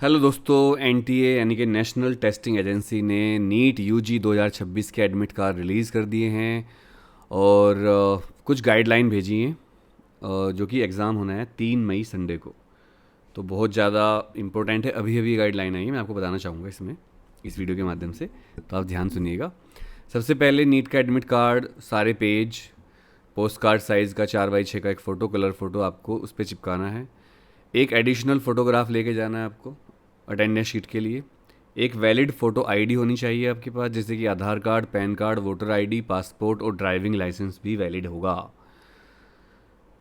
Hello दोस्तों, NTA यानी कि नेशनल टेस्टिंग एजेंसी ने नीट यूजी 2026 के एडमिट कार्ड रिलीज़ कर दिए हैं और कुछ गाइडलाइन भेजी हैं, जो कि एग्ज़ाम होना है 3 मई संडे को। तो बहुत ज़्यादा इम्पोर्टेंट है। अभी अभी गाइडलाइन आई है, मैं आपको बताना चाहूँगा इसमें इस वीडियो के माध्यम से, तो आप ध्यान सुनिएगा। सबसे पहले नीट का एडमिट कार्ड सारे पेज पोस्ट कार्ड साइज़ का 4x6 का एक फ़ोटो, कलर फ़ोटो आपको उस पर चिपकाना है। एक एडिशनल फ़ोटोग्राफ लेके जाना है आपको अटेंडेंस शीट के लिए। एक वैलिड फ़ोटो आईडी होनी चाहिए आपके पास, जैसे कि Aadhaar card, PAN card, voter ID, passport और ड्राइविंग लाइसेंस भी वैलिड होगा।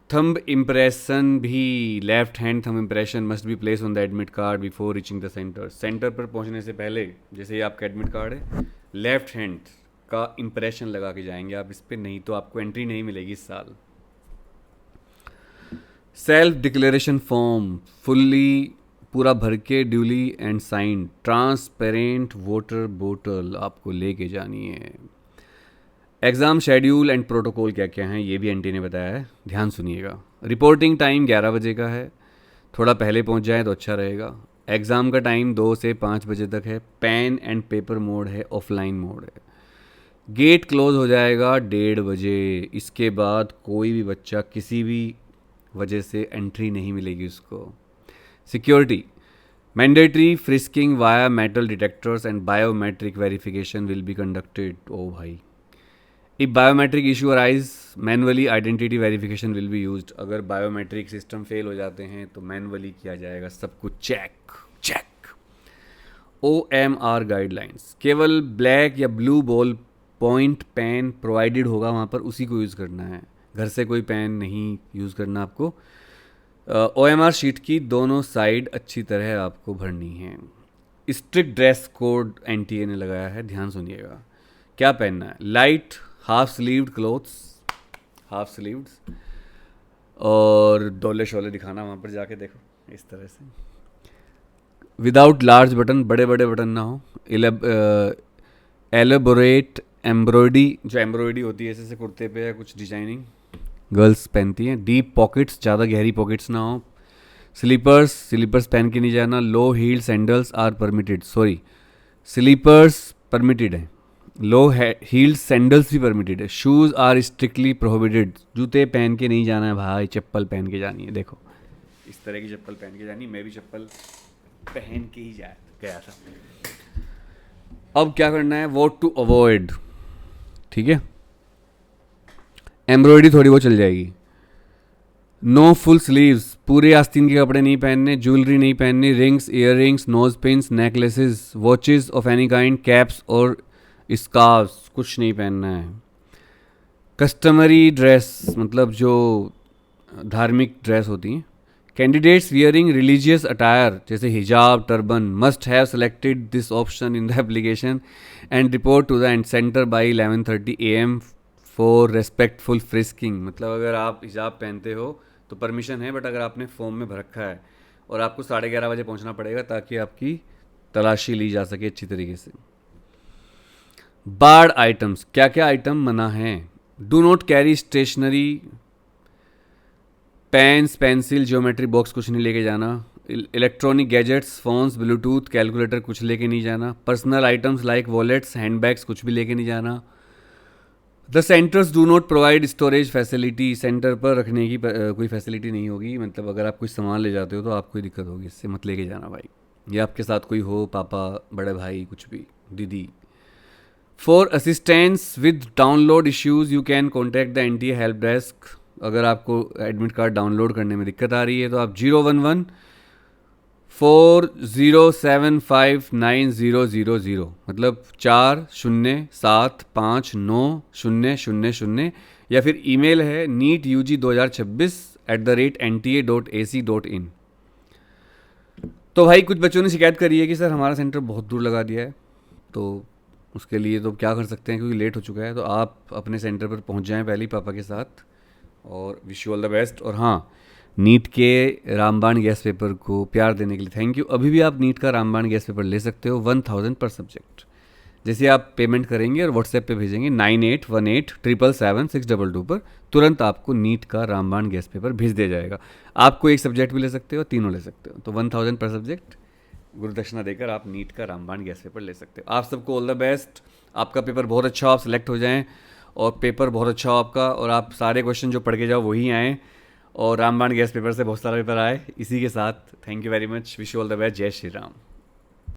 थंब इम्प्रेशन भी, left hand thumb impression must be place on the admit card before reaching the centre. Centre पर पहुंचने से पहले, जैसे ये आपका एडमिट कार्ड है, लेफ्ट हैंड का इम्प्रेशन लगा के जाएंगे आप इस पर, नहीं तो आपको एंट्री नहीं मिलेगी इस साल। सेल्फ डिक्लेरेशन फॉर्म फुल्ली पूरा भर के duly and sign transparent water बोतल आपको लेके जानी है। एग्ज़ाम शेड्यूल एंड प्रोटोकॉल क्या क्या हैं ये भी एनटी ने बताया है, ध्यान सुनिएगा। रिपोर्टिंग टाइम 11 बजे का है, थोड़ा पहले पहुंच जाए तो अच्छा रहेगा। एग्ज़ाम का टाइम 2 से 5 बजे तक है। पेन एंड पेपर मोड है, ऑफलाइन मोड है। गेट क्लोज हो जाएगा 1:30 बजे। इसके बाद कोई भी बच्चा किसी भी वजह से एंट्री नहीं मिलेगी उसको। Security mandatory frisking via metal detectors and biometric verification will be conducted. ओ भाई, if biometric issue arise manually identity verification will be used. अगर बायोमेट्रिक सिस्टम फेल हो जाते हैं तो मैनुअली किया जाएगा सब कुछ चेक चेक। OMR गाइडलाइंस, केवल ब्लैक या blue ball point pen provided होगा वहाँ पर, उसी को यूज़ करना है। घर से कोई पेन नहीं यूज़ करना आपको। OMR शीट की दोनों साइड अच्छी तरह आपको भरनी है। स्ट्रिक्ट ड्रेस कोड एनटीए ने लगाया है, ध्यान सुनिएगा। क्या पहनना है? Light half sleeved clothes, half sleeveds, और डोले शोले दिखाना वहाँ पर जाके, देखो इस तरह से। विदाउट लार्ज बटन, बड़े बड़े बटन ना हो। एलेबोरेट एम्ब्रॉयडरी, जो एम्ब्रॉयडरी होती है ऐसे से कुर्ते पे या कुछ डिजाइनिंग गर्ल्स पहनती हैं। डीप पॉकेट्स, ज़्यादा गहरी पॉकेट्स ना हो। स्लीपर्स, स्लीपर्स पहन के नहीं जाना। Low heel sandals are permitted, sorry slippers permitted है, लो हील्ड सैंडल्स भी परमिटेड है। शूज़ आर स्ट्रिक्टली प्रोहिबिटेड, जूते पहन के नहीं जाना है भाई, चप्पल पहन के जानी है। देखो इस तरह की चप्पल पहन के जानी, मैं भी चप्पल पहन के ही गया था। अब क्या करना है? वॉट टू अवॉइड, ठीक है। एम्ब्रॉयडरी थोड़ी बहुत चल जाएगी। नो फुल स्लीव्स, पूरे आस्तीन के कपड़े नहीं पहनने। ज्वेलरी नहीं पहननी। Rings, earrings, nose pins, necklaces, watches of any kind, caps और स्कार्फ्स कुछ नहीं पहनना है। कस्टमरी ड्रेस मतलब जो धार्मिक ड्रेस होती हैं। कैंडिडेट्स वियरिंग रिलीजियस अटायर जैसे हिजाब, turban must have selected this option in the application and report to the end centre by 11:30 AM for respectful frisking. मतलब अगर आप हिजाब पहनते हो तो परमिशन है, बट अगर आपने फॉर्म में भर रखा है और आपको 11:30 बजे पहुंचना पड़ेगा ताकि आपकी तलाशी ली जा सके अच्छी तरीके से। बार्ड आइटम्स, क्या क्या आइटम मना है? Do not carry stationery, pens, pencil, geometry box कुछ नहीं लेके जाना। Electronic gadgets, phones, Bluetooth, calculator कुछ लेके नहीं जाना। Personal items like wallets, handbags कुछ भी लेके नहीं जाना। The centres do not provide storage facility, centre पर रखने की कोई फैसिलिटी नहीं होगी। मतलब अगर आप कुछ सामान ले जाते हो तो आपको दिक्कत होगी, इससे मत लेके जाना भाई। या आपके साथ कोई हो, पापा, बड़े भाई, कुछ भी, दीदी। For assistance with download issues you can contact the NTA help desk. अगर आपको एडमिट कार्ड डाउनलोड करने में दिक्कत आ रही है तो आप 011-40759000, मतलब 40759000, या फिर ईमेल है neetug2026@nta.ac.in। तो भाई कुछ बच्चों ने शिकायत करी है कि सर हमारा सेंटर बहुत दूर लगा दिया है, तो उसके लिए तो क्या कर सकते हैं क्योंकि लेट हो चुका है। तो आप अपने सेंटर पर पहुंच जाएं पहले ही पापा के साथ, और wish you all the best. और हाँ, नीट के रामबाण गैस पेपर को प्यार देने के लिए थैंक यू। अभी भी आप नीट का रामबाण गैस पेपर ले सकते हो 1000 पर सब्जेक्ट। जैसे आप पेमेंट करेंगे और व्हाट्सएप पे भेजेंगे 9818777622 पर, तुरंत आपको नीट का रामबाण गैस पेपर भेज दिया जाएगा। आपको एक सब्जेक्ट भी ले सकते हो, तीनों ले सकते हो। तो 1000 पर सब्जेक्ट गुरुदक्षिणा देकर आप नीट का रामबाण गैस पेपर ले सकते हो। आप सबको ऑल द बेस्ट, आपका पेपर बहुत अच्छा हो, आप सिलेक्ट हो जाएं और पेपर बहुत अच्छा हो आपका, और आप सारे क्वेश्चन जो पढ़ के जाओ वही आएँ, और रामबाण गैस पेपर से बहुत सारा पेपर आए। इसी के साथ thank you very much, wish you all the best, जय श्री राम।